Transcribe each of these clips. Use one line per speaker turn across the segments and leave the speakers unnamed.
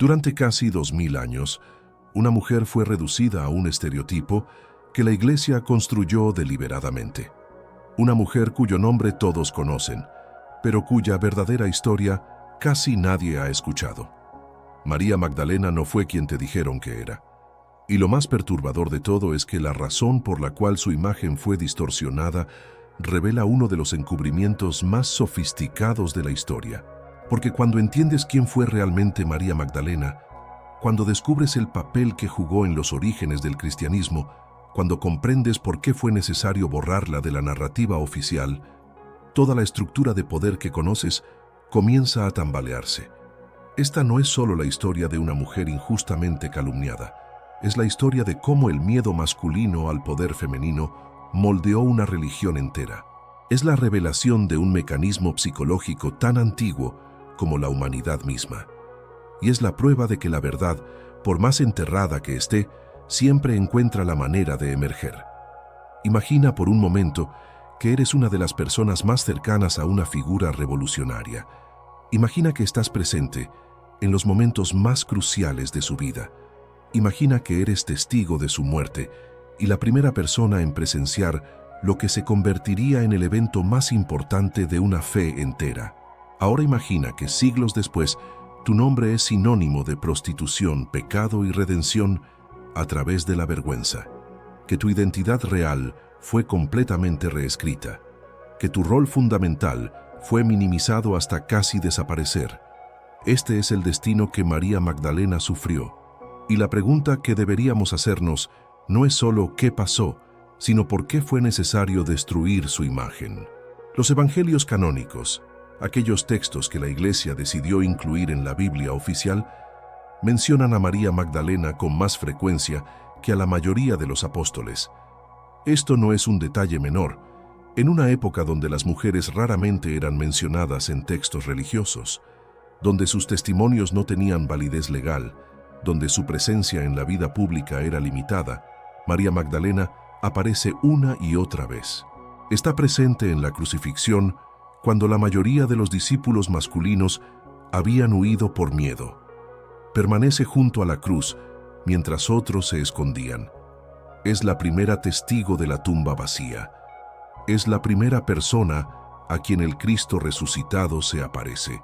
Durante casi 2000 años, una mujer fue reducida a un estereotipo que la Iglesia construyó deliberadamente. Una mujer cuyo nombre todos conocen, pero cuya verdadera historia casi nadie ha escuchado. María Magdalena no fue quien te dijeron que era. Y lo más perturbador de todo es que la razón por la cual su imagen fue distorsionada revela uno de los encubrimientos más sofisticados de la historia. Porque cuando entiendes quién fue realmente María Magdalena, cuando descubres el papel que jugó en los orígenes del cristianismo, cuando comprendes por qué fue necesario borrarla de la narrativa oficial, toda la estructura de poder que conoces comienza a tambalearse. Esta no es solo la historia de una mujer injustamente calumniada, es la historia de cómo el miedo masculino al poder femenino moldeó una religión entera. Es la revelación de un mecanismo psicológico tan antiguo como la humanidad misma. Y es la prueba de que la verdad, por más enterrada que esté, siempre encuentra la manera de emerger. Imagina por un momento que eres una de las personas más cercanas a una figura revolucionaria. Imagina que estás presente en los momentos más cruciales de su vida. Imagina que eres testigo de su muerte y la primera persona en presenciar lo que se convertiría en el evento más importante de una fe entera. Ahora imagina que siglos después, tu nombre es sinónimo de prostitución, pecado y redención a través de la vergüenza. Que tu identidad real fue completamente reescrita. Que tu rol fundamental fue minimizado hasta casi desaparecer. Este es el destino que María Magdalena sufrió. Y la pregunta que deberíamos hacernos no es solo qué pasó, sino por qué fue necesario destruir su imagen. Los evangelios canónicos, aquellos textos que la Iglesia decidió incluir en la Biblia oficial, mencionan a María Magdalena con más frecuencia que a la mayoría de los apóstoles. Esto no es un detalle menor, en una época donde las mujeres raramente eran mencionadas en textos religiosos, donde sus testimonios no tenían validez legal, donde su presencia en la vida pública era limitada. María Magdalena aparece una y otra vez. Está presente en la crucifixión cuando la mayoría de los discípulos masculinos habían huido por miedo. Permanece junto a la cruz mientras otros se escondían. Es la primera testigo de la tumba vacía. Es la primera persona a quien el Cristo resucitado se aparece.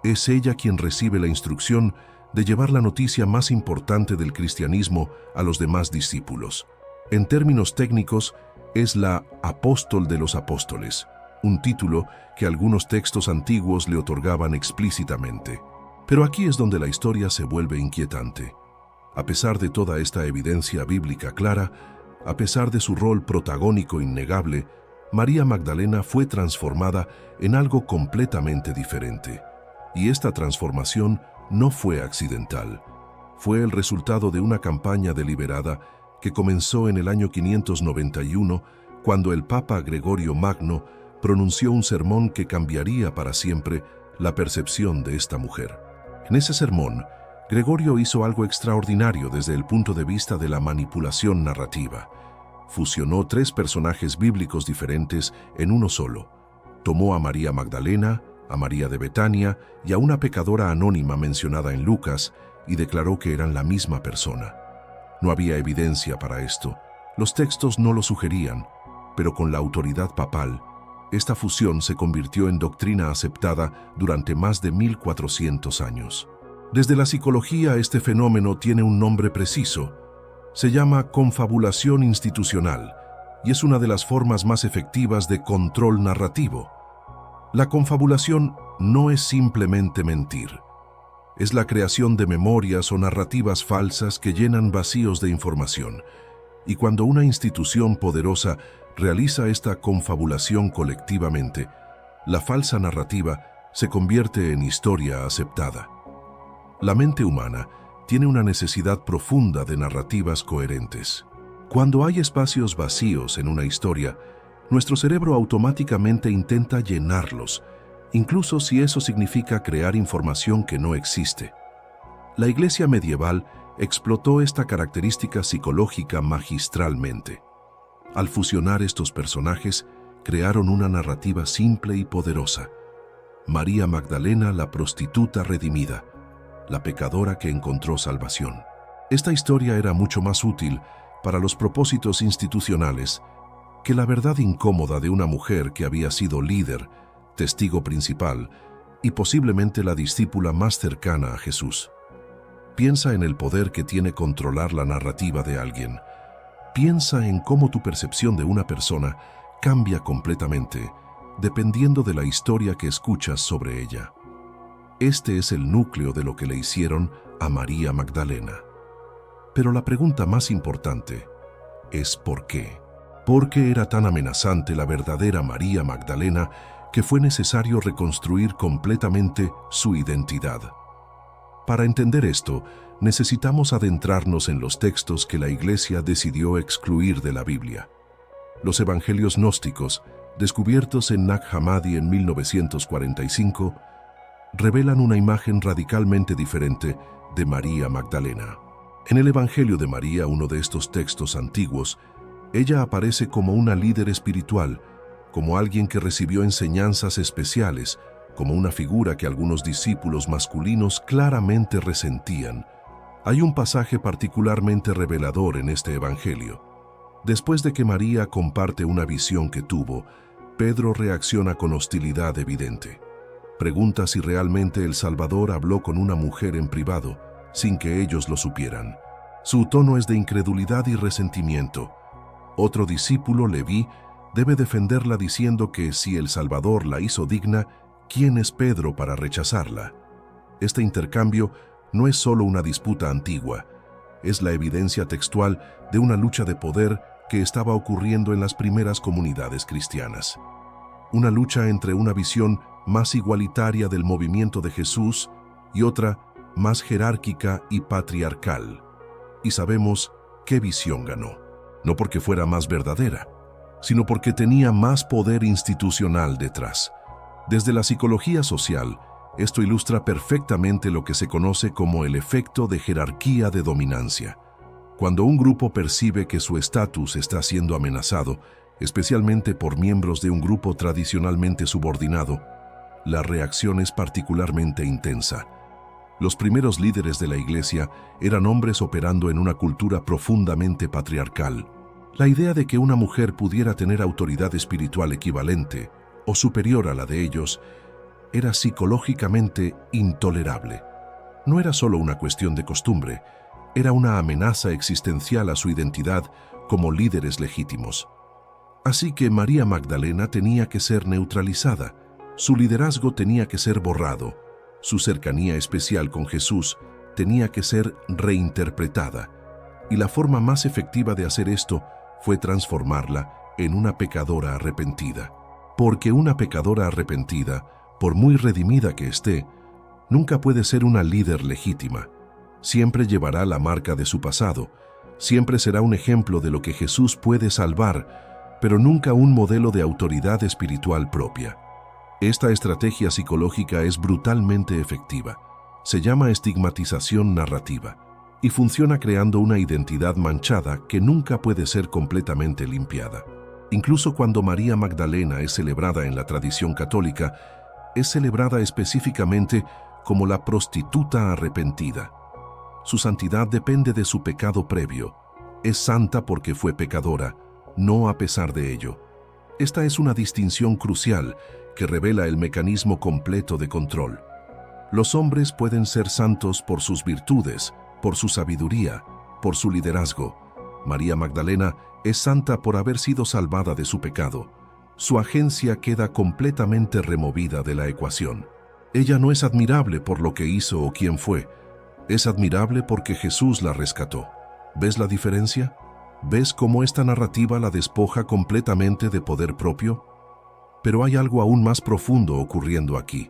Es ella quien recibe la instrucción de llevar la noticia más importante del cristianismo a los demás discípulos. En términos técnicos, es la apóstol de los apóstoles, un título que algunos textos antiguos le otorgaban explícitamente. Pero aquí es donde la historia se vuelve inquietante. A pesar de toda esta evidencia bíblica clara, a pesar de su rol protagónico innegable, María Magdalena fue transformada en algo completamente diferente. Y esta transformación no fue accidental. Fue el resultado de una campaña deliberada que comenzó en el año 591, cuando el Papa Gregorio Magno pronunció un sermón que cambiaría para siempre la percepción de esta mujer. En ese sermón, Gregorio hizo algo extraordinario desde el punto de vista de la manipulación narrativa. Fusionó tres personajes bíblicos diferentes en uno solo. Tomó a María Magdalena, a María de Betania y a una pecadora anónima mencionada en Lucas y declaró que eran la misma persona. No había evidencia para esto. Los textos no lo sugerían, pero con la autoridad papal, esta fusión se convirtió en doctrina aceptada durante más de 1400 años. Desde la psicología, este fenómeno tiene un nombre preciso. Se llama confabulación institucional y es una de las formas más efectivas de control narrativo. La confabulación no es simplemente mentir. Es la creación de memorias o narrativas falsas que llenan vacíos de información. Y cuando una institución poderosa realiza esta confabulación colectivamente, la falsa narrativa se convierte en historia aceptada. La mente humana tiene una necesidad profunda de narrativas coherentes. Cuando hay espacios vacíos en una historia, nuestro cerebro automáticamente intenta llenarlos, incluso si eso significa crear información que no existe. La Iglesia medieval explotó esta característica psicológica magistralmente. Al fusionar estos personajes, crearon una narrativa simple y poderosa. María Magdalena, la prostituta redimida. la pecadora que encontró salvación. Esta historia era mucho más útil para los propósitos institucionales que la verdad incómoda de una mujer que había sido líder, testigo principal y posiblemente la discípula más cercana a Jesús. Piensa en el poder que tiene controlar la narrativa de alguien. Piensa en cómo tu percepción de una persona cambia completamente dependiendo de la historia que escuchas sobre ella. Este es el núcleo de lo que le hicieron a María Magdalena. Pero la pregunta más importante es ¿por qué? ¿Por qué era tan amenazante la verdadera María Magdalena que fue necesario reconstruir completamente su identidad? Para entender esto, necesitamos adentrarnos en los textos que la Iglesia decidió excluir de la Biblia. Los evangelios gnósticos, descubiertos en Nag Hammadi en 1945, revelan una imagen radicalmente diferente de María Magdalena. En el Evangelio de María, uno de estos textos antiguos, ella aparece como una líder espiritual, como alguien que recibió enseñanzas especiales, como una figura que algunos discípulos masculinos claramente resentían. Hay un pasaje particularmente revelador en este Evangelio. Después de que María comparte una visión que tuvo, Pedro reacciona con hostilidad evidente. Pregunta si realmente el Salvador habló con una mujer en privado, sin que ellos lo supieran. Su tono es de incredulidad y resentimiento. Otro discípulo, Leví, debe defenderla diciendo que si el Salvador la hizo digna, ¿quién es Pedro para rechazarla? Este intercambio no es solo una disputa antigua, es la evidencia textual de una lucha de poder que estaba ocurriendo en las primeras comunidades cristianas. Una lucha entre una visión más igualitaria del movimiento de Jesús y otra más jerárquica y patriarcal. Y sabemos qué visión ganó, no porque fuera más verdadera, sino porque tenía más poder institucional detrás. Desde la psicología social, esto ilustra perfectamente lo que se conoce como el efecto de jerarquía de dominancia. Cuando un grupo percibe que su estatus está siendo amenazado, especialmente por miembros de un grupo tradicionalmente subordinado, la reacción es particularmente intensa. Los primeros líderes de la Iglesia eran hombres operando en una cultura profundamente patriarcal. La idea de que una mujer pudiera tener autoridad espiritual equivalente o superior a la de ellos era psicológicamente intolerable. No era solo una cuestión de costumbre, era una amenaza existencial a su identidad como líderes legítimos. Así que María Magdalena tenía que ser neutralizada, su liderazgo tenía que ser borrado, su cercanía especial con Jesús tenía que ser reinterpretada, y la forma más efectiva de hacer esto fue transformarla en una pecadora arrepentida. Porque una pecadora arrepentida, por muy redimida que esté, nunca puede ser una líder legítima. Siempre llevará la marca de su pasado, siempre será un ejemplo de lo que Jesús puede salvar, pero nunca un modelo de autoridad espiritual propia. Esta estrategia psicológica es brutalmente efectiva. Se llama estigmatización narrativa y funciona creando una identidad manchada que nunca puede ser completamente limpiada. Incluso cuando María Magdalena es celebrada en la tradición católica, es celebrada específicamente como la prostituta arrepentida. Su santidad depende de su pecado previo. Es santa porque fue pecadora, no a pesar de ello. Esta es una distinción crucial que revela el mecanismo completo de control. Los hombres pueden ser santos por sus virtudes, por su sabiduría, por su liderazgo. María Magdalena es santa por haber sido salvada de su pecado. Su agencia queda completamente removida de la ecuación. Ella no es admirable por lo que hizo o quién fue. Es admirable porque Jesús la rescató. ¿Ves la diferencia? ¿Ves cómo esta narrativa la despoja completamente de poder propio? Pero hay algo aún más profundo ocurriendo aquí.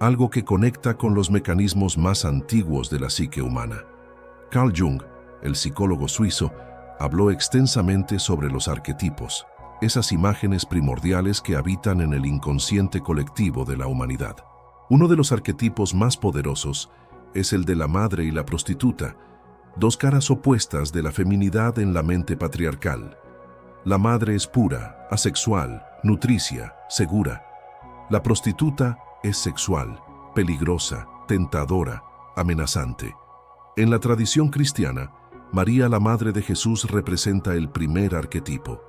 Algo que conecta con los mecanismos más antiguos de la psique humana. Carl Jung, el psicólogo suizo, habló extensamente sobre los arquetipos, esas imágenes primordiales que habitan en el inconsciente colectivo de la humanidad. Uno de los arquetipos más poderosos es el de la madre y la prostituta, dos caras opuestas de la feminidad en la mente patriarcal. La madre es pura, asexual, nutricia, segura. La prostituta es sexual, peligrosa, tentadora, amenazante. En la tradición cristiana, María, la Madre de Jesús, representa el primer arquetipo: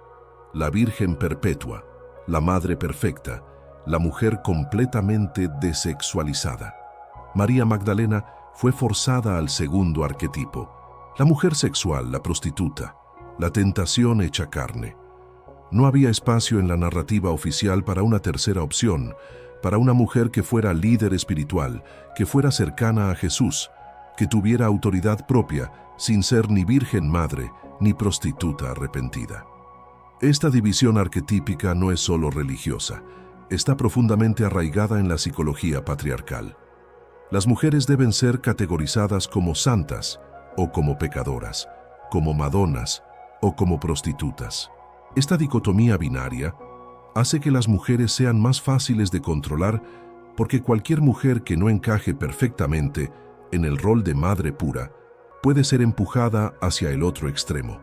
la Virgen perpetua, la Madre perfecta, la mujer completamente desexualizada. María Magdalena fue forzada al segundo arquetipo: la mujer sexual, la prostituta, la tentación hecha carne. No había espacio en la narrativa oficial para una tercera opción, para una mujer que fuera líder espiritual, que fuera cercana a Jesús, que tuviera autoridad propia, sin ser ni virgen madre, ni prostituta arrepentida. Esta división arquetípica no es solo religiosa, está profundamente arraigada en la psicología patriarcal. Las mujeres deben ser categorizadas como santas o como pecadoras, como madonas o como prostitutas. Esta dicotomía binaria hace que las mujeres sean más fáciles de controlar, porque cualquier mujer que no encaje perfectamente en el rol de madre pura puede ser empujada hacia el otro extremo.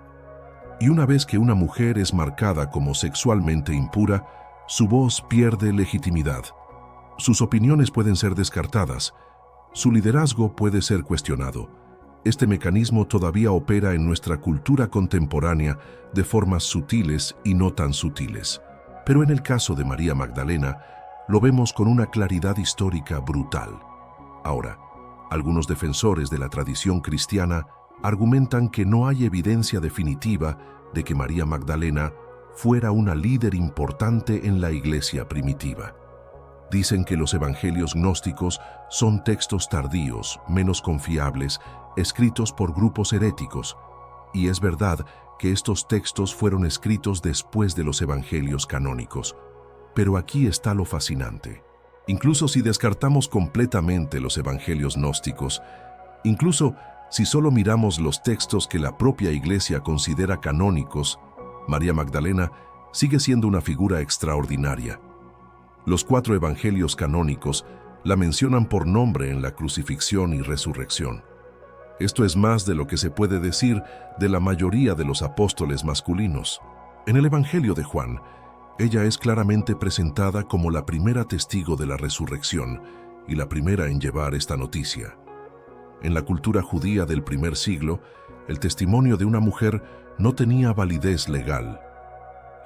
Y una vez que una mujer es marcada como sexualmente impura, su voz pierde legitimidad. Sus opiniones pueden ser descartadas. Su liderazgo puede ser cuestionado. Este mecanismo todavía opera en nuestra cultura contemporánea de formas sutiles y no tan sutiles. Pero en el caso de María Magdalena, lo vemos con una claridad histórica brutal. Ahora, algunos defensores de la tradición cristiana argumentan que no hay evidencia definitiva de que María Magdalena fuera una líder importante en la iglesia primitiva. Dicen que los evangelios gnósticos son textos tardíos, menos confiables, escritos por grupos heréticos, y es verdad que estos textos fueron escritos después de los evangelios canónicos. Pero aquí está lo fascinante. Incluso si descartamos completamente los evangelios gnósticos, incluso si solo miramos los textos que la propia Iglesia considera canónicos, María Magdalena sigue siendo una figura extraordinaria. Los 4 evangelios canónicos la mencionan por nombre en la crucifixión y resurrección. Esto es más de lo que se puede decir de la mayoría de los apóstoles masculinos. En el Evangelio de Juan, ella es claramente presentada como la primera testigo de la resurrección y la primera en llevar esta noticia. En la cultura judía del primer siglo, el testimonio de una mujer no tenía validez legal.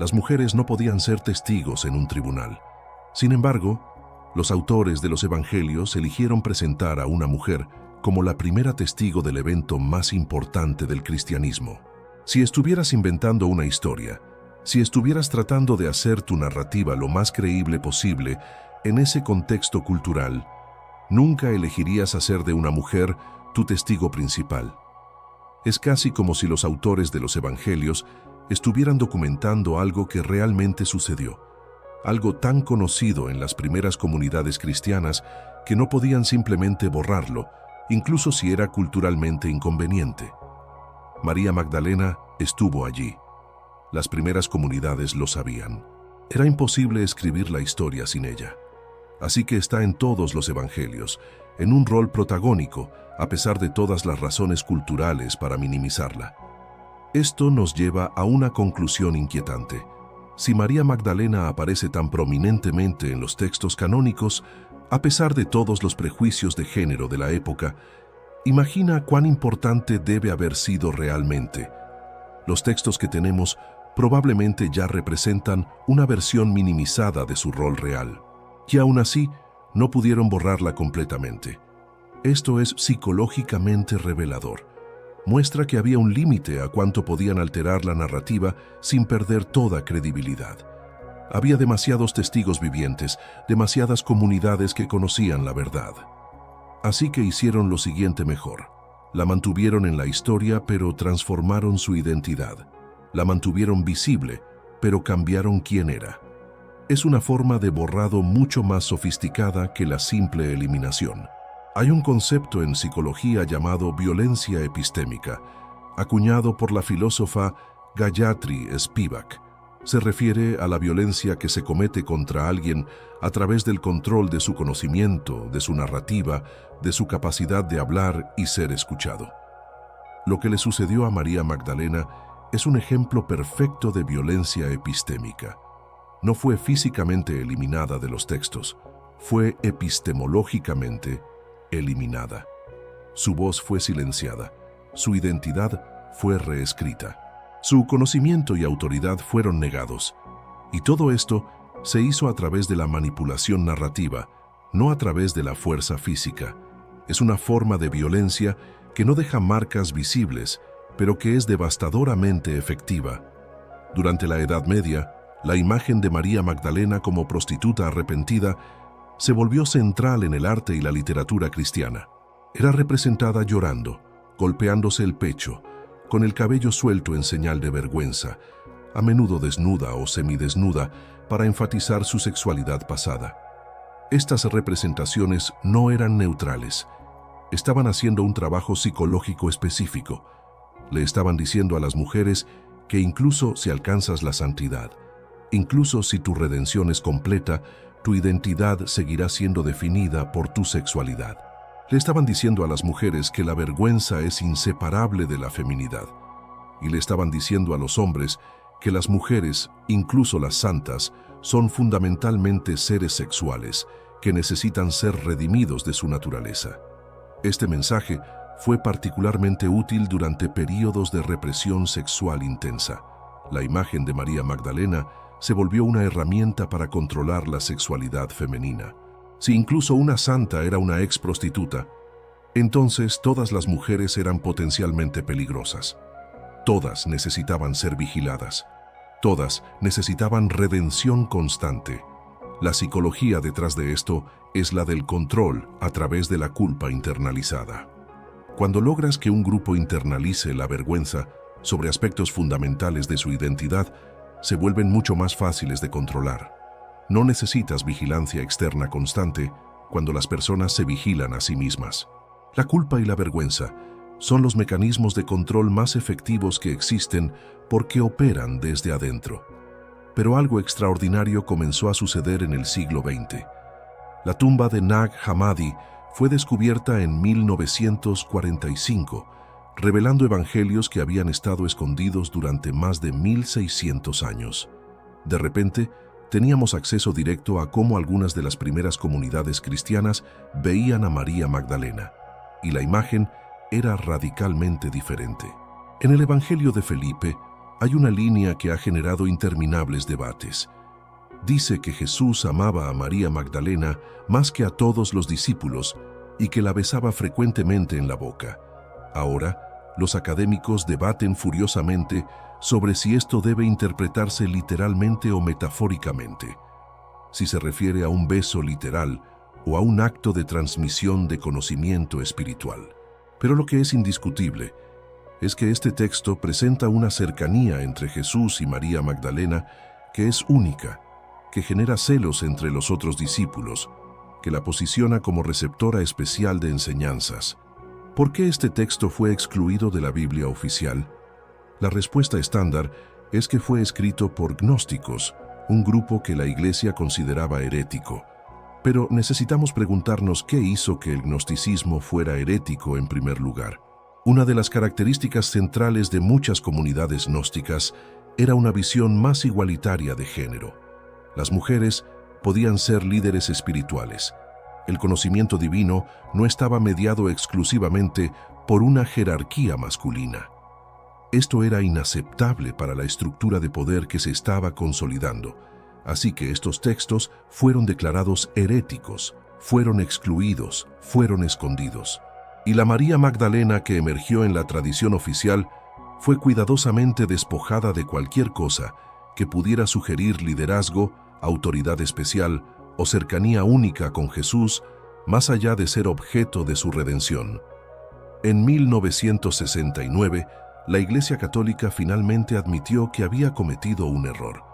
Las mujeres no podían ser testigos en un tribunal. Sin embargo, los autores de los evangelios eligieron presentar a una mujer como la primera testigo del evento más importante del cristianismo. Si estuvieras inventando una historia, si estuvieras tratando de hacer tu narrativa lo más creíble posible en ese contexto cultural, nunca elegirías hacer de una mujer tu testigo principal. Es casi como si los autores de los evangelios estuvieran documentando algo que realmente sucedió, algo tan conocido en las primeras comunidades cristianas que no podían simplemente borrarlo, incluso si era culturalmente inconveniente. María Magdalena estuvo allí. Las primeras comunidades lo sabían. Era imposible escribir la historia sin ella. Así que está en todos los evangelios, en un rol protagónico, a pesar de todas las razones culturales para minimizarla. Esto nos lleva a una conclusión inquietante. Si María Magdalena aparece tan prominentemente en los textos canónicos, a pesar de todos los prejuicios de género de la época, imagina cuán importante debe haber sido realmente. Los textos que tenemos probablemente ya representan una versión minimizada de su rol real, y aún así no pudieron borrarla completamente. Esto es psicológicamente revelador. Muestra que había un límite a cuánto podían alterar la narrativa sin perder toda credibilidad. Había demasiados testigos vivientes, demasiadas comunidades que conocían la verdad. Así que hicieron lo siguiente mejor. La mantuvieron en la historia, pero transformaron su identidad. La mantuvieron visible, pero cambiaron quién era. Es una forma de borrado mucho más sofisticada que la simple eliminación. Hay un concepto en psicología llamado violencia epistémica, acuñado por la filósofa Gayatri Spivak. Se refiere a la violencia que se comete contra alguien a través del control de su conocimiento, de su narrativa, de su capacidad de hablar y ser escuchado. Lo que le sucedió a María Magdalena es un ejemplo perfecto de violencia epistémica. No fue físicamente eliminada de los textos, fue epistemológicamente eliminada. Su voz fue silenciada, su identidad fue reescrita, su conocimiento y autoridad fueron negados. Y todo esto se hizo a través de la manipulación narrativa, no a través de la fuerza física. Es una forma de violencia que no deja marcas visibles, pero que es devastadoramente efectiva. Durante la Edad Media, la imagen de María Magdalena como prostituta arrepentida se volvió central en el arte y la literatura cristiana. Era representada llorando, golpeándose el pecho, con el cabello suelto en señal de vergüenza, a menudo desnuda o semidesnuda para enfatizar su sexualidad pasada. Estas representaciones no eran neutrales. Estaban haciendo un trabajo psicológico específico. Le estaban diciendo a las mujeres que incluso si alcanzas la santidad, incluso si tu redención es completa, tu identidad seguirá siendo definida por tu sexualidad. Le estaban diciendo a las mujeres que la vergüenza es inseparable de la feminidad. Y le estaban diciendo a los hombres que las mujeres, incluso las santas, son fundamentalmente seres sexuales que necesitan ser redimidos de su naturaleza. Este mensaje fue particularmente útil durante períodos de represión sexual intensa. La imagen de María Magdalena se volvió una herramienta para controlar la sexualidad femenina. Si incluso una santa era una ex prostituta, entonces todas las mujeres eran potencialmente peligrosas. Todas necesitaban ser vigiladas. Todas necesitaban redención constante. La psicología detrás de esto es la del control a través de la culpa internalizada. Cuando logras que un grupo internalice la vergüenza sobre aspectos fundamentales de su identidad, se vuelven mucho más fáciles de controlar. No necesitas vigilancia externa constante cuando las personas se vigilan a sí mismas. La culpa y la vergüenza son los mecanismos de control más efectivos que existen porque operan desde adentro. Pero algo extraordinario comenzó a suceder en el siglo XX. La tumba de Nag Hammadi fue descubierta en 1945, revelando evangelios que habían estado escondidos durante más de 1600 años. De repente, teníamos acceso directo a cómo algunas de las primeras comunidades cristianas veían a María Magdalena, y la imagen era radicalmente diferente. En el Evangelio de Felipe hay una línea que ha generado interminables debates. Dice que Jesús amaba a María Magdalena más que a todos los discípulos y que la besaba frecuentemente en la boca. Ahora, los académicos debaten furiosamente sobre si esto debe interpretarse literalmente o metafóricamente, si se refiere a un beso literal o a un acto de transmisión de conocimiento espiritual. Pero lo que es indiscutible es que este texto presenta una cercanía entre Jesús y María Magdalena que es única, que genera celos entre los otros discípulos, que la posiciona como receptora especial de enseñanzas. ¿Por qué este texto fue excluido de la Biblia oficial? La respuesta estándar es que fue escrito por gnósticos, un grupo que la Iglesia consideraba herético. Pero necesitamos preguntarnos qué hizo que el gnosticismo fuera herético en primer lugar. Una de las características centrales de muchas comunidades gnósticas era una visión más igualitaria de género. Las mujeres podían ser líderes espirituales. El conocimiento divino no estaba mediado exclusivamente por una jerarquía masculina. Esto era inaceptable para la estructura de poder que se estaba consolidando, así que estos textos fueron declarados heréticos, fueron excluidos, fueron escondidos. Y la María Magdalena que emergió en la tradición oficial fue cuidadosamente despojada de cualquier cosa que pudiera sugerir liderazgo, autoridad especial o cercanía única con Jesús, más allá de ser objeto de su redención. En 1969, la Iglesia Católica finalmente admitió que había cometido un error.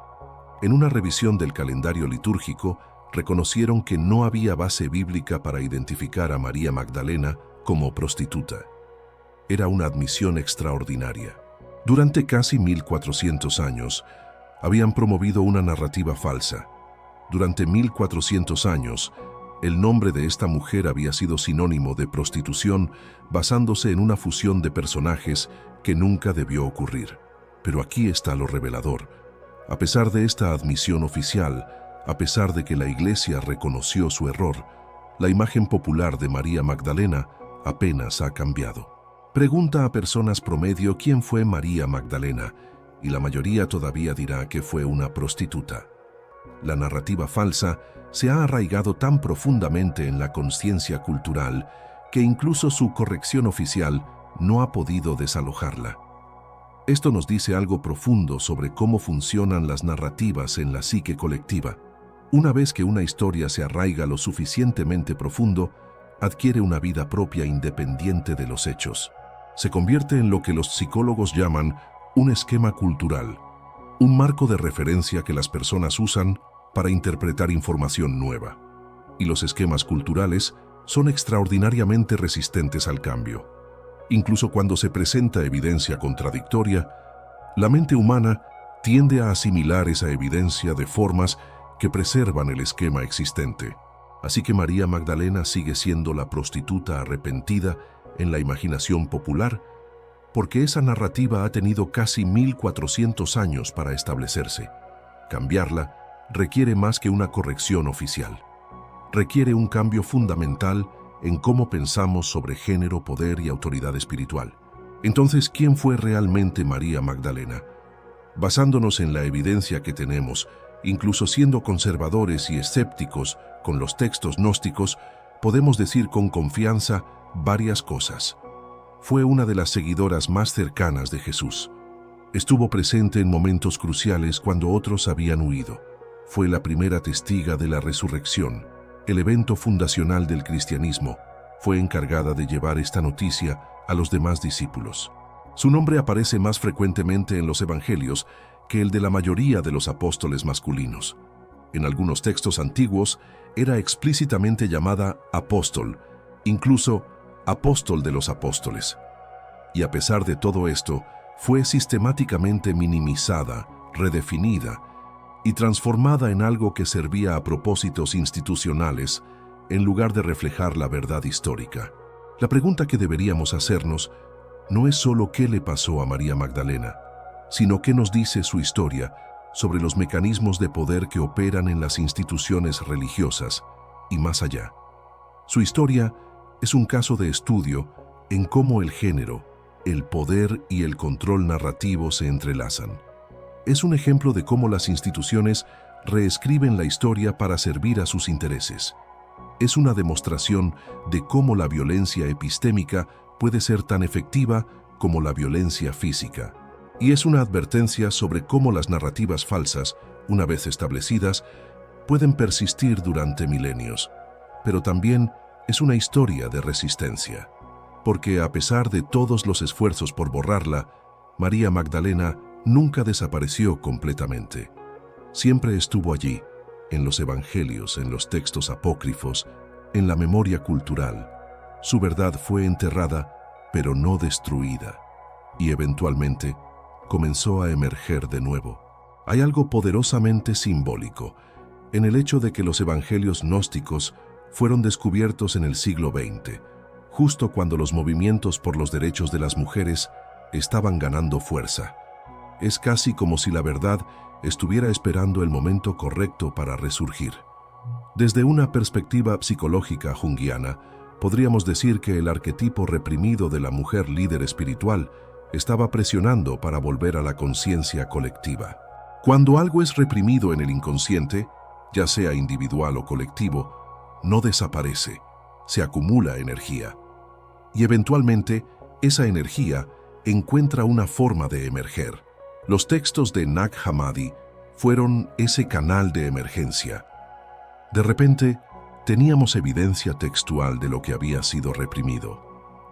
En una revisión del calendario litúrgico, reconocieron que no había base bíblica para identificar a María Magdalena como prostituta. Era una admisión extraordinaria. Durante casi 1400 años, habían promovido una narrativa falsa. Durante 1400 años, el nombre de esta mujer había sido sinónimo de prostitución, basándose en una fusión de personajes que nunca debió ocurrir. Pero aquí está lo revelador. A pesar de esta admisión oficial, a pesar de que la Iglesia reconoció su error, la imagen popular de María Magdalena apenas ha cambiado. Pregunta a personas promedio quién fue María Magdalena y la mayoría todavía dirá que fue una prostituta. La narrativa falsa se ha arraigado tan profundamente en la conciencia cultural que incluso su corrección oficial no ha podido desalojarla. Esto nos dice algo profundo sobre cómo funcionan las narrativas en la psique colectiva. Una vez que una historia se arraiga lo suficientemente profundo, adquiere una vida propia independiente de los hechos. Se convierte en lo que los psicólogos llaman un esquema cultural, un marco de referencia que las personas usan para interpretar información nueva. Y los esquemas culturales son extraordinariamente resistentes al cambio. Incluso cuando se presenta evidencia contradictoria, la mente humana tiende a asimilar esa evidencia de formas que preservan el esquema existente. Así que María Magdalena sigue siendo la prostituta arrepentida en la imaginación popular, porque esa narrativa ha tenido casi 1400 años para establecerse. Cambiarla requiere más que una corrección oficial. Requiere un cambio fundamental en cómo pensamos sobre género, poder y autoridad espiritual. Entonces, ¿quién fue realmente María Magdalena? Basándonos en la evidencia que tenemos, incluso siendo conservadores y escépticos con los textos gnósticos, podemos decir con confianza varias cosas. Fue una de las seguidoras más cercanas de Jesús. Estuvo presente en momentos cruciales cuando otros habían huido. Fue la primera testiga de la resurrección, el evento fundacional del cristianismo. Fue encargada de llevar esta noticia a los demás discípulos. Su nombre aparece más frecuentemente en los evangelios que el de la mayoría de los apóstoles masculinos. En algunos textos antiguos era explícitamente llamada apóstol, incluso apóstol de los apóstoles. Y a pesar de todo esto, fue sistemáticamente minimizada, redefinida y transformada en algo que servía a propósitos institucionales en lugar de reflejar la verdad histórica. La pregunta que deberíamos hacernos no es solo qué le pasó a María Magdalena, sino qué nos dice su historia sobre los mecanismos de poder que operan en las instituciones religiosas y más allá. Su historia es un caso de estudio en cómo el género, el poder y el control narrativo se entrelazan. Es un ejemplo de cómo las instituciones reescriben la historia para servir a sus intereses. Es una demostración de cómo la violencia epistémica puede ser tan efectiva como la violencia física. Y es una advertencia sobre cómo las narrativas falsas, una vez establecidas, pueden persistir durante milenios. Pero también es una historia de resistencia. Porque a pesar de todos los esfuerzos por borrarla, María Magdalena nunca desapareció completamente. Siempre estuvo allí, en los evangelios, en los textos apócrifos, en la memoria cultural. Su verdad fue enterrada, pero no destruida. Y eventualmente comenzó a emerger de nuevo. Hay algo poderosamente simbólico en el hecho de que los evangelios gnósticos fueron descubiertos en el siglo XX, justo cuando los movimientos por los derechos de las mujeres estaban ganando fuerza. Es casi como si la verdad estuviera esperando el momento correcto para resurgir. Desde una perspectiva psicológica junguiana, podríamos decir que el arquetipo reprimido de la mujer líder espiritual estaba presionando para volver a la conciencia colectiva. Cuando algo es reprimido en el inconsciente, ya sea individual o colectivo, no desaparece, se acumula energía. Y eventualmente, esa energía encuentra una forma de emerger. Los textos de Nag Hammadi fueron ese canal de emergencia. De repente, teníamos evidencia textual de lo que había sido reprimido.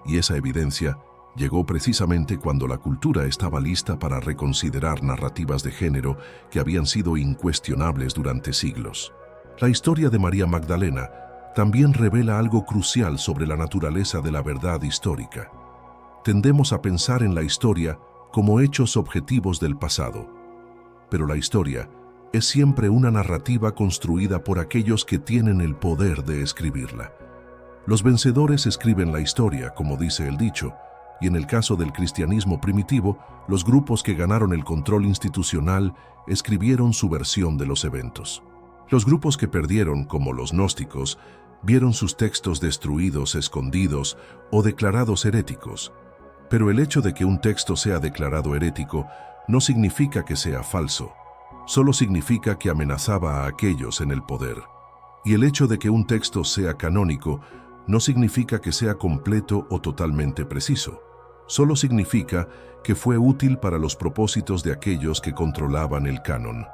Y esa evidencia llegó precisamente cuando la cultura estaba lista para reconsiderar narrativas de género que habían sido incuestionables durante siglos. La historia de María Magdalena también revela algo crucial sobre la naturaleza de la verdad histórica. Tendemos a pensar en la historia como hechos objetivos del pasado, pero la historia es siempre una narrativa construida por aquellos que tienen el poder de escribirla. Los vencedores escriben la historia, como dice el dicho, y en el caso del cristianismo primitivo, los grupos que ganaron el control institucional escribieron su versión de los eventos. Los grupos que perdieron, como los gnósticos, vieron sus textos destruidos, escondidos o declarados heréticos. Pero el hecho de que un texto sea declarado herético no significa que sea falso, solo significa que amenazaba a aquellos en el poder. Y el hecho de que un texto sea canónico no significa que sea completo o totalmente preciso, solo significa que fue útil para los propósitos de aquellos que controlaban el canon.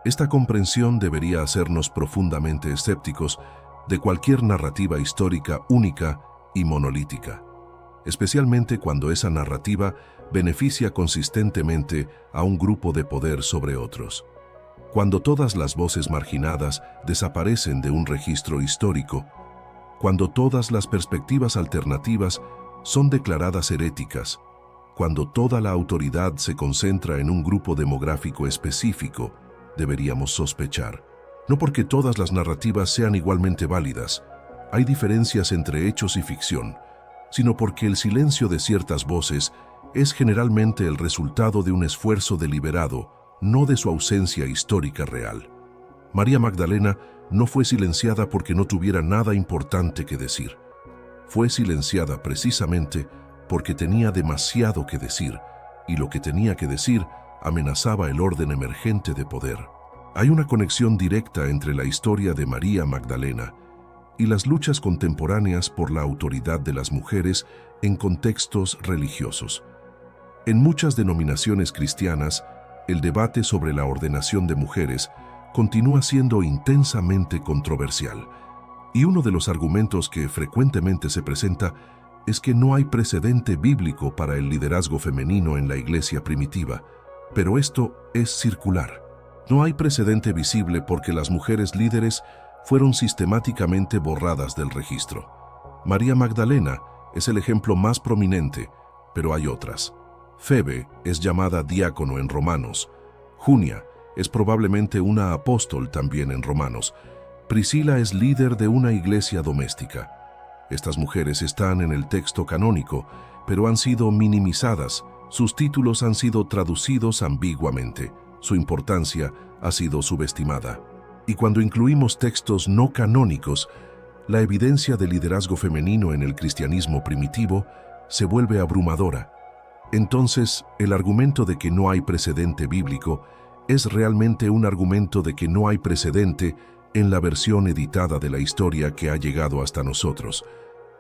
Esta comprensión debería hacernos profundamente escépticos de cualquier narrativa histórica única y monolítica, especialmente cuando esa narrativa beneficia consistentemente a un grupo de poder sobre otros. Cuando todas las voces marginadas desaparecen de un registro histórico, cuando todas las perspectivas alternativas son declaradas heréticas, cuando toda la autoridad se concentra en un grupo demográfico específico, deberíamos sospechar. No porque todas las narrativas sean igualmente válidas, hay diferencias entre hechos y ficción, sino porque el silencio de ciertas voces es generalmente el resultado de un esfuerzo deliberado, no de su ausencia histórica real. María Magdalena no fue silenciada porque no tuviera nada importante que decir. Fue silenciada precisamente porque tenía demasiado que decir, y lo que tenía que decir amenazaba el orden emergente de poder. Hay una conexión directa entre la historia de María Magdalena y las luchas contemporáneas por la autoridad de las mujeres en contextos religiosos. En muchas denominaciones cristianas, el debate sobre la ordenación de mujeres continúa siendo intensamente controversial, y uno de los argumentos que frecuentemente se presenta es que no hay precedente bíblico para el liderazgo femenino en la iglesia primitiva, pero esto es circular. No hay precedente visible porque las mujeres líderes fueron sistemáticamente borradas del registro. María Magdalena es el ejemplo más prominente, pero hay otras. Febe es llamada diácono en Romanos. Junia es probablemente una apóstol también en Romanos. Priscila es líder de una iglesia doméstica. Estas mujeres están en el texto canónico, pero han sido minimizadas. Sus títulos han sido traducidos ambiguamente. Su importancia ha sido subestimada. Y cuando incluimos textos no canónicos, la evidencia del liderazgo femenino en el cristianismo primitivo se vuelve abrumadora. Entonces, el argumento de que no hay precedente bíblico es realmente un argumento de que no hay precedente en la versión editada de la historia que ha llegado hasta nosotros.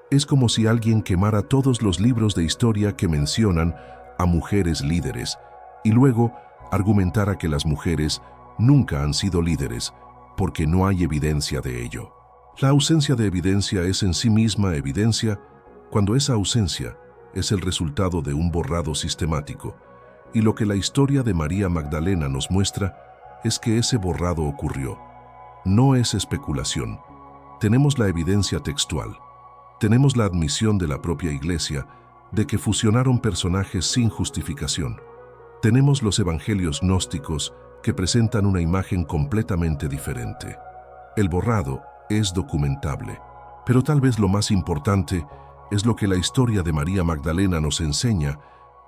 Es como si alguien quemara todos los libros de historia que mencionan a mujeres líderes y luego argumentara que las mujeres nunca han sido líderes porque no hay evidencia de ello. La ausencia de evidencia es en sí misma evidencia cuando esa ausencia es el resultado de un borrado sistemático, y lo que la historia de María Magdalena nos muestra es que ese borrado ocurrió. No es especulación. Tenemos la evidencia textual. Tenemos la admisión de la propia Iglesia de que fusionaron personajes sin justificación. Tenemos los evangelios gnósticos que presentan una imagen completamente diferente. El borrado es documentable, pero tal vez lo más importante es lo que la historia de María Magdalena nos enseña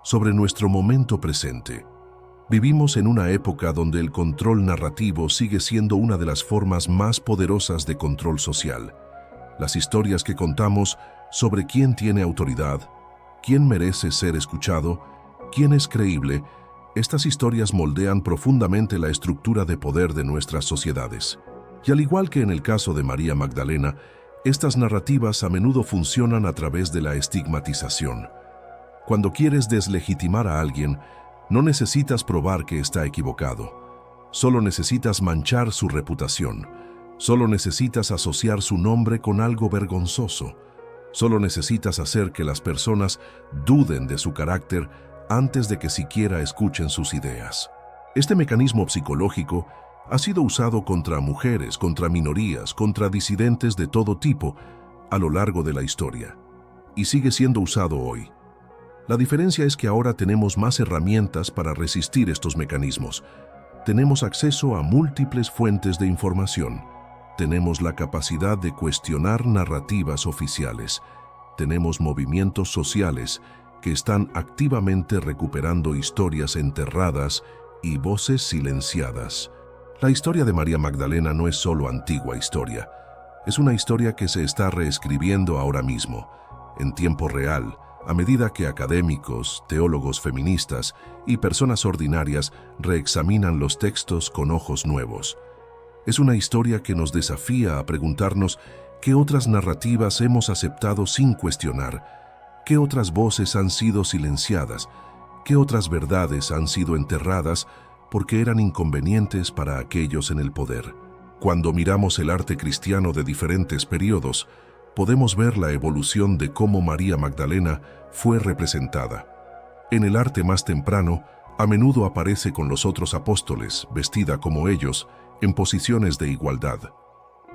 sobre nuestro momento presente. Vivimos en una época donde el control narrativo sigue siendo una de las formas más poderosas de control social. Las historias que contamos sobre quién tiene autoridad, quién merece ser escuchado, quién es creíble, estas historias moldean profundamente la estructura de poder de nuestras sociedades. Y al igual que en el caso de María Magdalena, estas narrativas a menudo funcionan a través de la estigmatización. Cuando quieres deslegitimar a alguien, no necesitas probar que está equivocado. Solo necesitas manchar su reputación. Solo necesitas asociar su nombre con algo vergonzoso. Solo necesitas hacer que las personas duden de su carácter antes de que siquiera escuchen sus ideas. Este mecanismo psicológico ha sido usado contra mujeres, contra minorías, contra disidentes de todo tipo a lo largo de la historia, y sigue siendo usado hoy. La diferencia es que ahora tenemos más herramientas para resistir estos mecanismos. Tenemos acceso a múltiples fuentes de información. Tenemos la capacidad de cuestionar narrativas oficiales. Tenemos movimientos sociales que están activamente recuperando historias enterradas y voces silenciadas. La historia de María Magdalena no es solo antigua historia, Es una historia que se está reescribiendo ahora mismo, en tiempo real, a medida que académicos, teólogos feministas y personas ordinarias reexaminan los textos con ojos nuevos. Es una historia que nos desafía a preguntarnos qué otras narrativas hemos aceptado sin cuestionar, qué otras voces han sido silenciadas, qué otras verdades han sido enterradas porque eran inconvenientes para aquellos en el poder. Cuando miramos el arte cristiano de diferentes periodos, podemos ver la evolución de cómo María Magdalena fue representada. En el arte más temprano, a menudo aparece con los otros apóstoles, vestida como ellos, en posiciones de igualdad.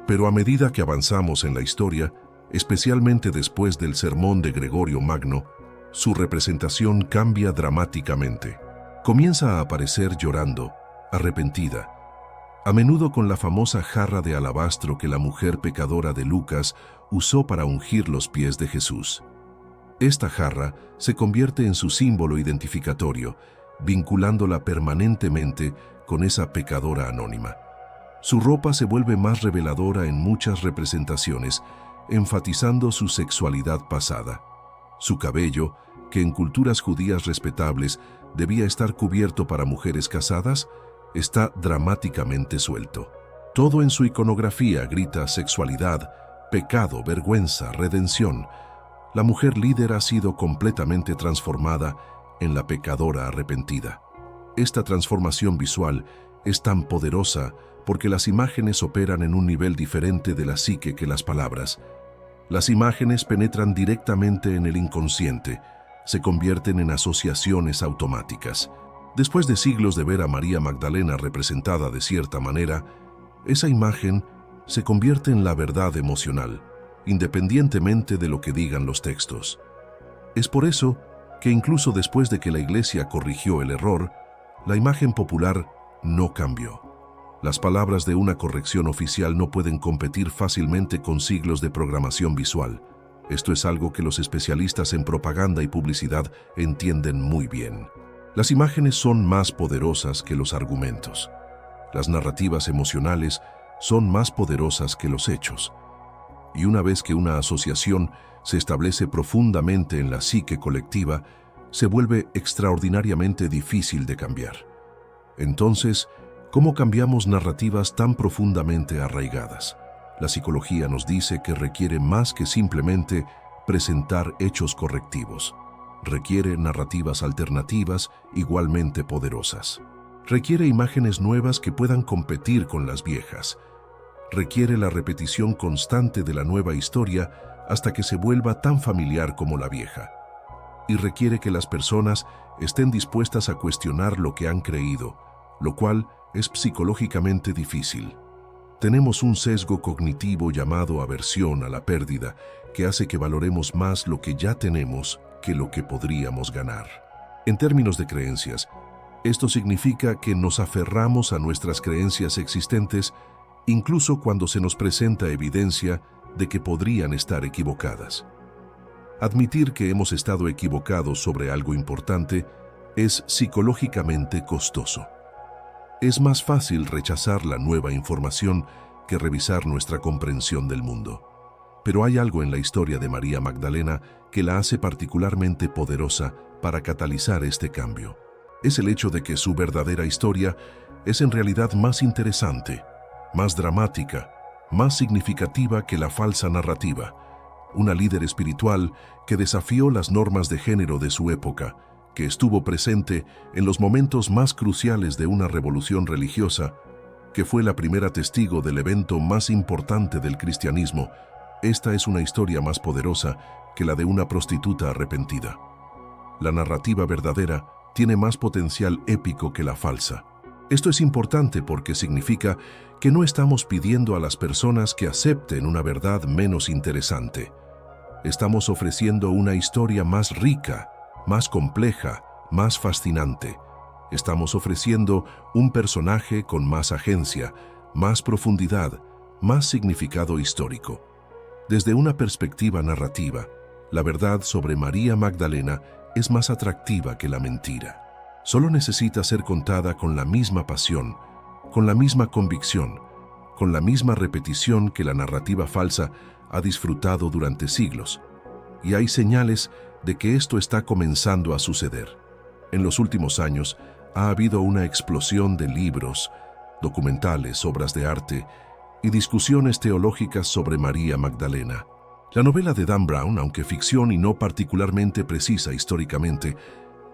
Pero a medida que avanzamos en la historia, especialmente después del sermón de Gregorio Magno, su representación cambia dramáticamente. Comienza a aparecer llorando, arrepentida, a menudo con la famosa jarra de alabastro que la mujer pecadora de Lucas usó para ungir los pies de Jesús. Esta jarra se convierte en su símbolo identificatorio, vinculándola permanentemente con esa pecadora anónima. Su ropa se vuelve más reveladora en muchas representaciones, enfatizando su sexualidad pasada. Su cabello, que en culturas judías respetables debía estar cubierto para mujeres casadas, está dramáticamente suelto. Todo en su iconografía grita sexualidad, pecado, vergüenza, redención. La mujer líder ha sido completamente transformada en la pecadora arrepentida. Esta transformación visual es tan poderosa porque las imágenes operan en un nivel diferente de la psique que las palabras. Las imágenes penetran directamente en el inconsciente, se convierten en asociaciones automáticas. Después de siglos de ver a María Magdalena representada de cierta manera, esa imagen se convierte en la verdad emocional, independientemente de lo que digan los textos. Es por eso que incluso después de que la Iglesia corrigió el error, la imagen popular no cambió. Las palabras de una corrección oficial no pueden competir fácilmente con siglos de programación visual. Esto es algo que los especialistas en propaganda y publicidad entienden muy bien. Las imágenes son más poderosas que los argumentos. Las narrativas emocionales son más poderosas que los hechos. Y una vez que una asociación se establece profundamente en la psique colectiva, se vuelve extraordinariamente difícil de cambiar. Entonces, ¿cómo cambiamos narrativas tan profundamente arraigadas? La psicología nos dice que requiere más que simplemente presentar hechos correctivos. Requiere narrativas alternativas igualmente poderosas. Requiere imágenes nuevas que puedan competir con las viejas. Requiere la repetición constante de la nueva historia hasta que se vuelva tan familiar como la vieja. Y requiere que las personas estén dispuestas a cuestionar lo que han creído, lo cual es psicológicamente difícil. Tenemos un sesgo cognitivo llamado aversión a la pérdida que hace que valoremos más lo que ya tenemos que lo que podríamos ganar. En términos de creencias, esto significa que nos aferramos a nuestras creencias existentes incluso cuando se nos presenta evidencia de que podrían estar equivocadas. Admitir que hemos estado equivocados sobre algo importante es psicológicamente costoso. Es más fácil rechazar la nueva información que revisar nuestra comprensión del mundo. Pero hay algo en la historia de María Magdalena que la hace particularmente poderosa para catalizar este cambio. Es el hecho de que su verdadera historia es en realidad más interesante, más dramática, más significativa que la falsa narrativa. Una líder espiritual que desafió las normas de género de su época, que estuvo presente en los momentos más cruciales de una revolución religiosa, que fue la primera testigo del evento más importante del cristianismo. Esta es una historia más poderosa que la de una prostituta arrepentida. La narrativa verdadera tiene más potencial épico que la falsa. Esto es importante porque significa que no estamos pidiendo a las personas que acepten una verdad menos interesante. Estamos ofreciendo una historia más rica, más compleja, más fascinante. Estamos ofreciendo un personaje con más agencia, más profundidad, más significado histórico. Desde una perspectiva narrativa, la verdad sobre María Magdalena es más atractiva que la mentira. Solo necesita ser contada con la misma pasión, con la misma convicción, con la misma repetición que la narrativa falsa ha disfrutado durante siglos. Y hay señales de que esto está comenzando a suceder. En los últimos años ha habido una explosión de libros, documentales, obras de arte y discusiones teológicas sobre María Magdalena. La novela de Dan Brown, aunque ficción y no particularmente precisa históricamente,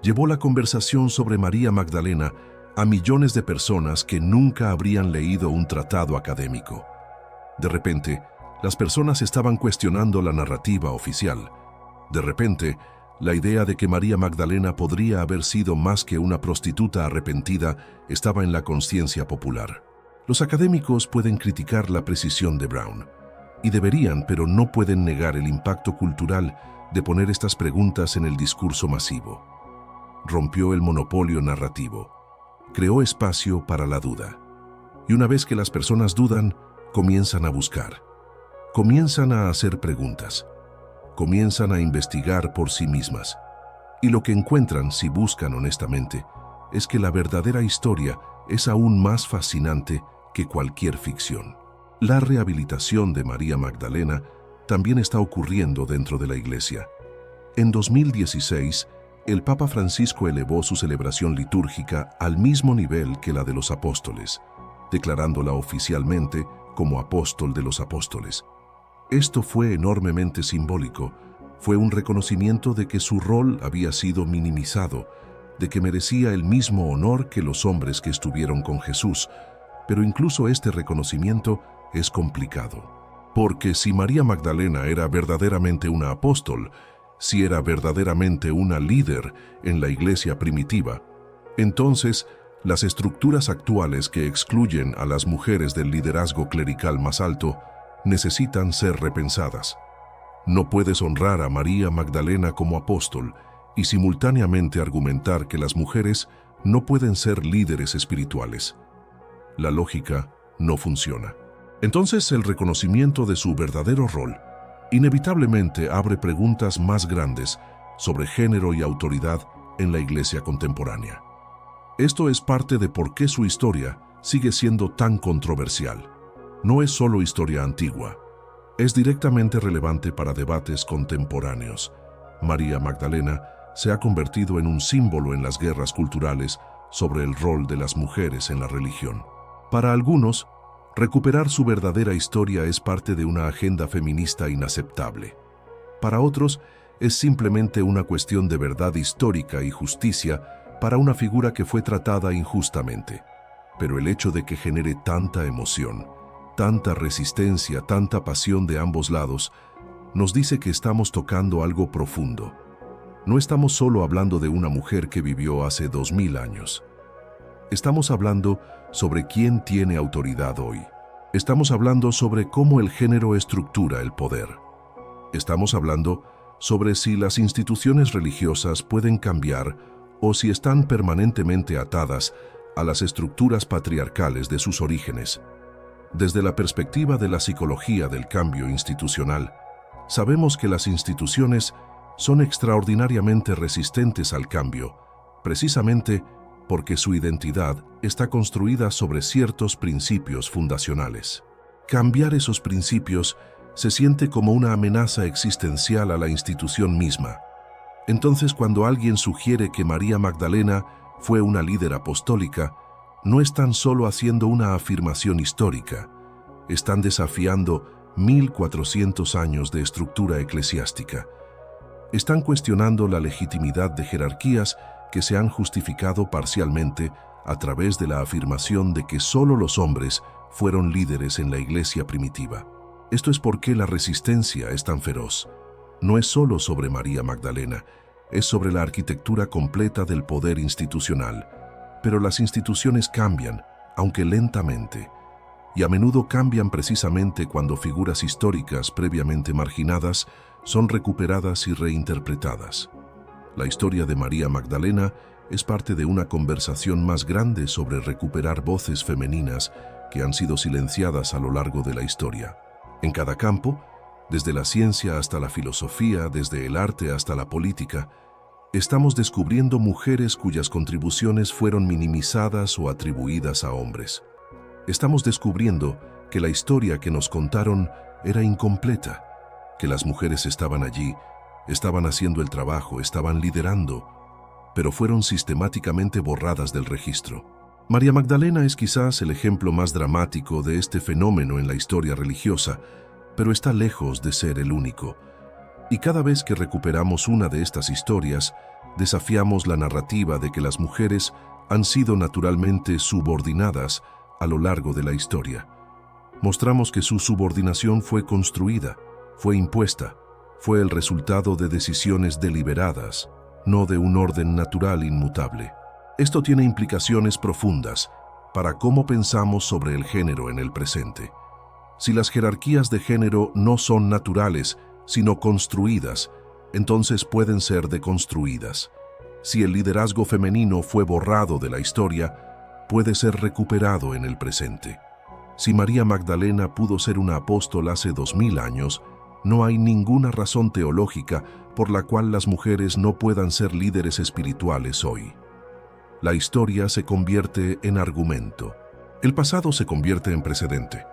llevó la conversación sobre María Magdalena a millones de personas que nunca habrían leído un tratado académico. De repente, las personas estaban cuestionando la narrativa oficial. De repente, la idea de que María Magdalena podría haber sido más que una prostituta arrepentida estaba en la conciencia popular. Los académicos pueden criticar la precisión de Brown, y deberían, pero no pueden negar el impacto cultural de poner estas preguntas en el discurso masivo. Rompió el monopolio narrativo. Creó espacio para la duda. Y una vez que las personas dudan, comienzan a buscar. Comienzan a hacer preguntas. Comienzan a investigar por sí mismas. Y lo que encuentran, si buscan honestamente, es que la verdadera historia es aún más fascinante que cualquier ficción. La rehabilitación de María Magdalena también está ocurriendo dentro de la Iglesia. En 2016, el Papa Francisco elevó su celebración litúrgica al mismo nivel que la de los apóstoles, declarándola oficialmente como apóstol de los apóstoles. Esto fue enormemente simbólico. Fue un reconocimiento de que su rol había sido minimizado, de que merecía el mismo honor que los hombres que estuvieron con Jesús. Pero incluso este reconocimiento es complicado. Porque si María Magdalena era verdaderamente una apóstol, si era verdaderamente una líder en la iglesia primitiva, entonces las estructuras actuales que excluyen a las mujeres del liderazgo clerical más alto necesitan ser repensadas. No puedes honrar a María Magdalena como apóstol y simultáneamente argumentar que las mujeres no pueden ser líderes espirituales. La lógica no funciona. Entonces, el reconocimiento de su verdadero rol inevitablemente abre preguntas más grandes sobre género y autoridad en la iglesia contemporánea. Esto es parte de por qué su historia sigue siendo tan controversial. No es solo historia antigua, es directamente relevante para debates contemporáneos. María Magdalena se ha convertido en un símbolo en las guerras culturales sobre el rol de las mujeres en la religión. Para algunos, recuperar su verdadera historia es parte de una agenda feminista inaceptable. Para otros, es simplemente una cuestión de verdad histórica y justicia para una figura que fue tratada injustamente. Pero el hecho de que genere tanta emoción, tanta resistencia, tanta pasión de ambos lados, nos dice que estamos tocando algo profundo. No estamos solo hablando de una mujer que vivió hace 2000 años. Estamos hablando sobre quién tiene autoridad hoy. Estamos hablando sobre cómo el género estructura el poder. Estamos hablando sobre si las instituciones religiosas pueden cambiar o si están permanentemente atadas a las estructuras patriarcales de sus orígenes. Desde la perspectiva de la psicología del cambio institucional, sabemos que las instituciones son extraordinariamente resistentes al cambio, precisamente porque su identidad está construida sobre ciertos principios fundacionales. Cambiar esos principios se siente como una amenaza existencial a la institución misma. Entonces, cuando alguien sugiere que María Magdalena fue una líder apostólica, no están solo haciendo una afirmación histórica, están desafiando 1400 años de estructura eclesiástica. Están cuestionando la legitimidad de jerarquías que se han justificado parcialmente a través de la afirmación de que solo los hombres fueron líderes en la iglesia primitiva. Esto es por qué la resistencia es tan feroz. No es solo sobre María Magdalena, es sobre la arquitectura completa del poder institucional. Pero las instituciones cambian, aunque lentamente, y a menudo cambian precisamente cuando figuras históricas previamente marginadas son recuperadas y reinterpretadas. La historia de María Magdalena es parte de una conversación más grande sobre recuperar voces femeninas que han sido silenciadas a lo largo de la historia. En cada campo, desde la ciencia hasta la filosofía, desde el arte hasta la política, estamos descubriendo mujeres cuyas contribuciones fueron minimizadas o atribuidas a hombres. Estamos descubriendo que la historia que nos contaron era incompleta, que las mujeres estaban allí, estaban haciendo el trabajo, estaban liderando, pero fueron sistemáticamente borradas del registro. María Magdalena es quizás el ejemplo más dramático de este fenómeno en la historia religiosa, pero está lejos de ser el único. Y cada vez que recuperamos una de estas historias, desafiamos la narrativa de que las mujeres han sido naturalmente subordinadas a lo largo de la historia. Mostramos que su subordinación fue construida, fue impuesta, fue el resultado de decisiones deliberadas, no de un orden natural inmutable. Esto tiene implicaciones profundas para cómo pensamos sobre el género en el presente. Si las jerarquías de género no son naturales, sino construidas, entonces pueden ser deconstruidas. Si el liderazgo femenino fue borrado de la historia, puede ser recuperado en el presente. Si María Magdalena pudo ser una apóstol hace 2000 años, no hay ninguna razón teológica por la cual las mujeres no puedan ser líderes espirituales hoy. La historia se convierte en argumento. El pasado se convierte en precedente.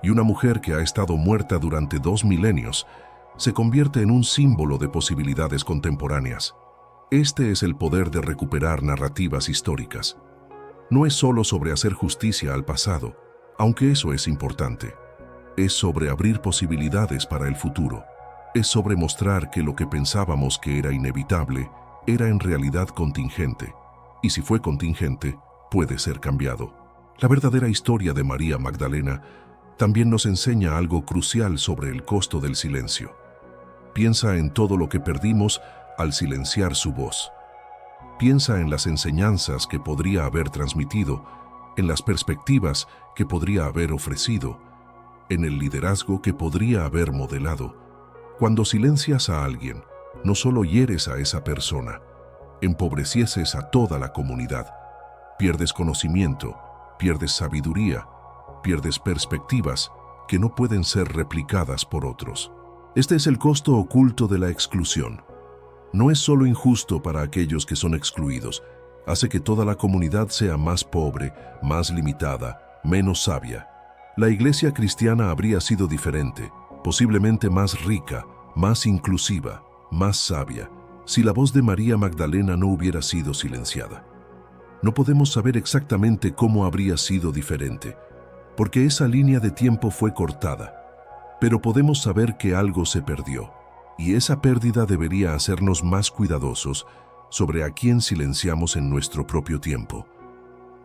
Y una mujer que ha estado muerta durante 2 milenios se convierte en un símbolo de posibilidades contemporáneas. Este es el poder de recuperar narrativas históricas. No es solo sobre hacer justicia al pasado, aunque eso es importante. Es sobre abrir posibilidades para el futuro. Es sobre mostrar que lo que pensábamos que era inevitable era en realidad contingente. Y si fue contingente, puede ser cambiado. La verdadera historia de María Magdalena también nos enseña algo crucial sobre el costo del silencio. Piensa en todo lo que perdimos al silenciar su voz. Piensa en las enseñanzas que podría haber transmitido, en las perspectivas que podría haber ofrecido, en el liderazgo que podría haber modelado. Cuando silencias a alguien, no solo hieres a esa persona, empobreces a toda la comunidad. Pierdes conocimiento, pierdes sabiduría, pierdes perspectivas que no pueden ser replicadas por otros. Este es el costo oculto de la exclusión. No es solo injusto para aquellos que son excluidos, hace que toda la comunidad sea más pobre, más limitada, menos sabia. La iglesia cristiana habría sido diferente, posiblemente más rica, más inclusiva, más sabia, si la voz de María Magdalena no hubiera sido silenciada. No podemos saber exactamente cómo habría sido diferente, porque esa línea de tiempo fue cortada, pero podemos saber que algo se perdió, y esa pérdida debería hacernos más cuidadosos sobre a quién silenciamos en nuestro propio tiempo.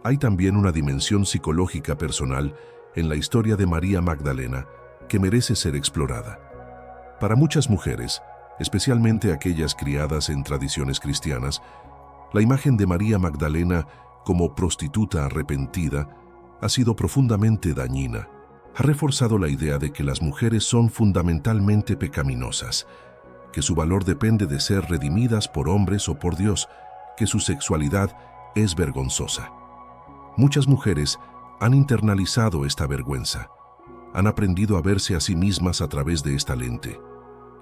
Hay también una dimensión psicológica personal en la historia de María Magdalena que merece ser explorada. Para muchas mujeres, especialmente aquellas criadas en tradiciones cristianas, la imagen de María Magdalena como prostituta arrepentida ha sido profundamente dañina. Ha reforzado la idea de que las mujeres son fundamentalmente pecaminosas, que su valor depende de ser redimidas por hombres o por Dios, que su sexualidad es vergonzosa. Muchas mujeres han internalizado esta vergüenza, han aprendido a verse a sí mismas a través de esta lente.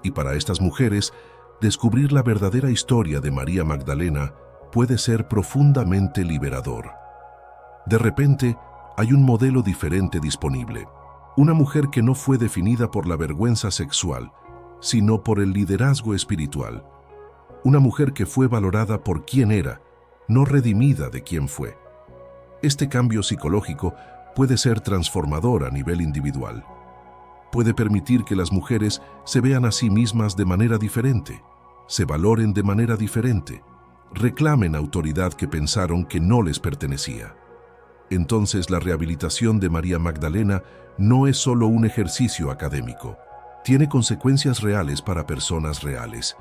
Y para estas mujeres, descubrir la verdadera historia de María Magdalena puede ser profundamente liberador. De repente, hay un modelo diferente disponible. Una mujer que no fue definida por la vergüenza sexual, sino por el liderazgo espiritual. Una mujer que fue valorada por quien era, no redimida de quien fue. Este cambio psicológico puede ser transformador a nivel individual. Puede permitir que las mujeres se vean a sí mismas de manera diferente, se valoren de manera diferente, reclamen autoridad que pensaron que no les pertenecía. Entonces la rehabilitación de María Magdalena no es solo un ejercicio académico, tiene consecuencias reales para personas reales.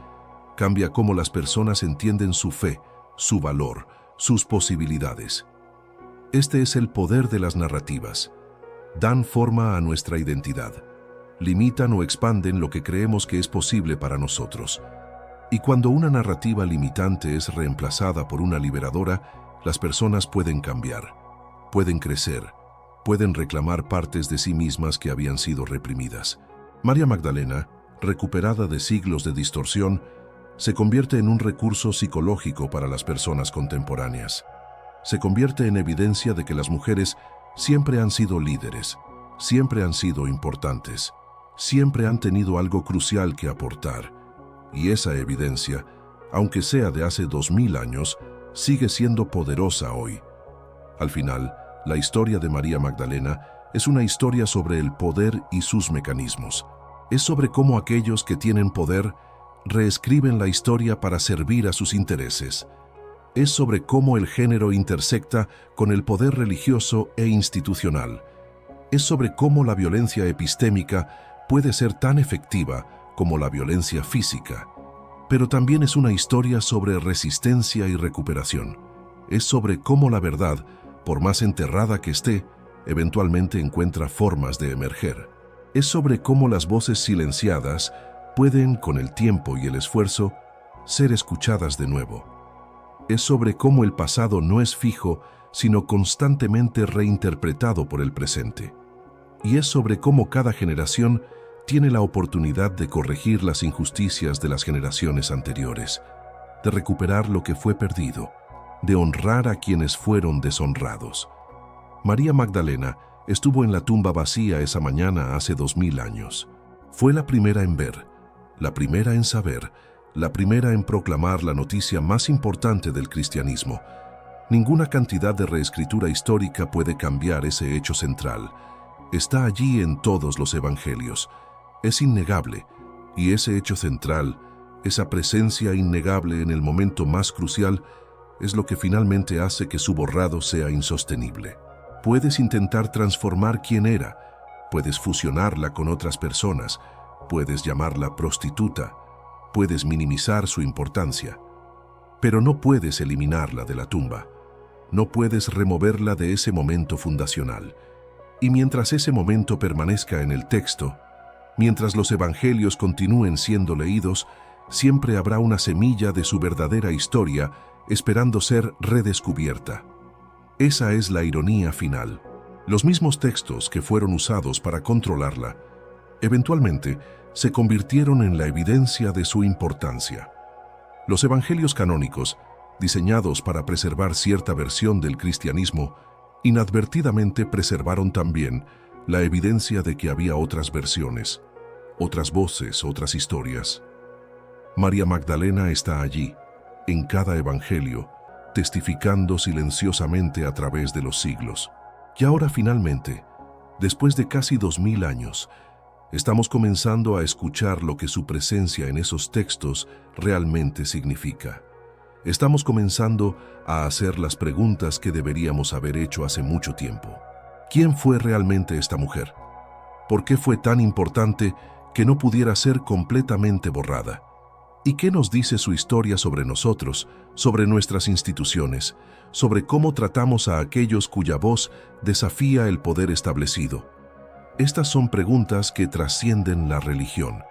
Cambia cómo las personas entienden su fe, su valor, sus posibilidades. Este es el poder de las narrativas. Dan forma a nuestra identidad. Limitan o expanden lo que creemos que es posible para nosotros. Y cuando una narrativa limitante es reemplazada por una liberadora, las personas pueden cambiar, pueden crecer, pueden reclamar partes de sí mismas que habían sido reprimidas. María Magdalena, recuperada de siglos de distorsión, se convierte en un recurso psicológico para las personas contemporáneas. Se convierte en evidencia de que las mujeres siempre han sido líderes, siempre han sido importantes, siempre han tenido algo crucial que aportar, y esa evidencia, aunque sea de hace 2000 años, sigue siendo poderosa hoy. Al final, la historia de María Magdalena es una historia sobre el poder y sus mecanismos. Es sobre cómo aquellos que tienen poder reescriben la historia para servir a sus intereses. Es sobre cómo el género intersecta con el poder religioso e institucional. Es sobre cómo la violencia epistémica puede ser tan efectiva como la violencia física. Pero también es una historia sobre resistencia y recuperación. Es sobre cómo la verdad, por más enterrada que esté, eventualmente encuentra formas de emerger. Es sobre cómo las voces silenciadas pueden, con el tiempo y el esfuerzo, ser escuchadas de nuevo. Es sobre cómo el pasado no es fijo, sino constantemente reinterpretado por el presente. Y es sobre cómo cada generación tiene la oportunidad de corregir las injusticias de las generaciones anteriores, de recuperar lo que fue perdido, de honrar a quienes fueron deshonrados. María Magdalena estuvo en la tumba vacía esa mañana hace 2000 años. Fue la primera en ver, la primera en saber, la primera en proclamar la noticia más importante del cristianismo. Ninguna cantidad de reescritura histórica puede cambiar ese hecho central. Está allí en todos los evangelios. Es innegable, y ese hecho central, esa presencia innegable en el momento más crucial, es lo que finalmente hace que su borrado sea insostenible. Puedes intentar transformar quién era, puedes fusionarla con otras personas, puedes llamarla prostituta, puedes minimizar su importancia, pero no puedes eliminarla de la tumba, no puedes removerla de ese momento fundacional. Y mientras ese momento permanezca en el texto, mientras los evangelios continúen siendo leídos, siempre habrá una semilla de su verdadera historia esperando ser redescubierta. Esa es la ironía final. Los mismos textos que fueron usados para controlarla, eventualmente se convirtieron en la evidencia de su importancia. Los evangelios canónicos, diseñados para preservar cierta versión del cristianismo, inadvertidamente preservaron también la evidencia de que había otras versiones, otras voces, otras historias. María Magdalena está allí, en cada evangelio, testificando silenciosamente a través de los siglos. Y ahora finalmente, después de casi 2000 años, estamos comenzando a escuchar lo que su presencia en esos textos realmente significa. Estamos comenzando a hacer las preguntas que deberíamos haber hecho hace mucho tiempo. ¿Quién fue realmente esta mujer? ¿Por qué fue tan importante que no pudiera ser completamente borrada? ¿Y qué nos dice su historia sobre nosotros, sobre nuestras instituciones, sobre cómo tratamos a aquellos cuya voz desafía el poder establecido? Estas son preguntas que trascienden la religión.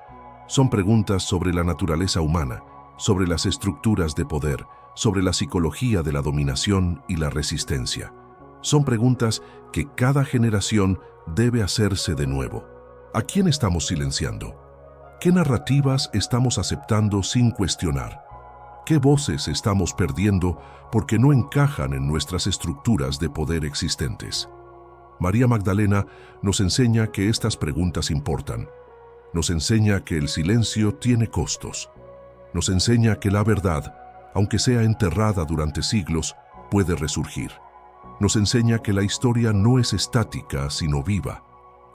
Son preguntas sobre la naturaleza humana, sobre las estructuras de poder, sobre la psicología de la dominación y la resistencia. Son preguntas que cada generación debe hacerse de nuevo. ¿A quién estamos silenciando? ¿Qué narrativas estamos aceptando sin cuestionar? ¿Qué voces estamos perdiendo porque no encajan en nuestras estructuras de poder existentes? María Magdalena nos enseña que estas preguntas importan. Nos enseña que el silencio tiene costos. Nos enseña que la verdad, aunque sea enterrada durante siglos, puede resurgir. Nos enseña que la historia no es estática, sino viva,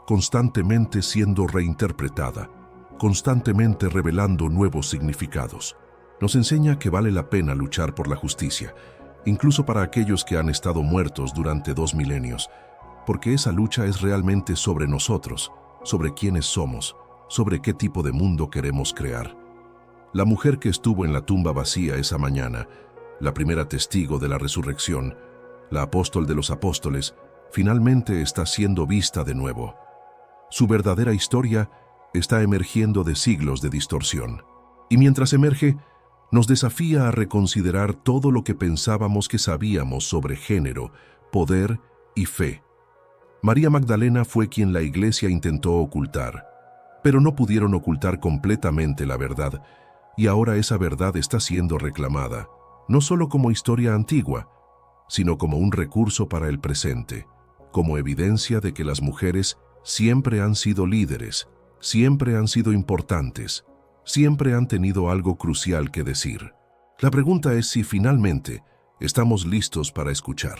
constantemente siendo reinterpretada, constantemente revelando nuevos significados. Nos enseña que vale la pena luchar por la justicia, incluso para aquellos que han estado muertos durante 2 milenios, porque esa lucha es realmente sobre nosotros, sobre quiénes somos, sobre qué tipo de mundo queremos crear. La mujer que estuvo en la tumba vacía esa mañana, la primera testigo de la resurrección, la apóstol de los apóstoles, finalmente está siendo vista de nuevo. Su verdadera historia está emergiendo de siglos de distorsión. Y mientras emerge, nos desafía a reconsiderar todo lo que pensábamos que sabíamos sobre género, poder y fe. María Magdalena fue quien la Iglesia intentó ocultar, pero no pudieron ocultar completamente la verdad, y ahora esa verdad está siendo reclamada, no solo como historia antigua, sino como un recurso para el presente, como evidencia de que las mujeres Siempre han sido líderes, siempre han sido importantes, siempre han tenido algo crucial que decir. La pregunta es si finalmente estamos listos para escuchar.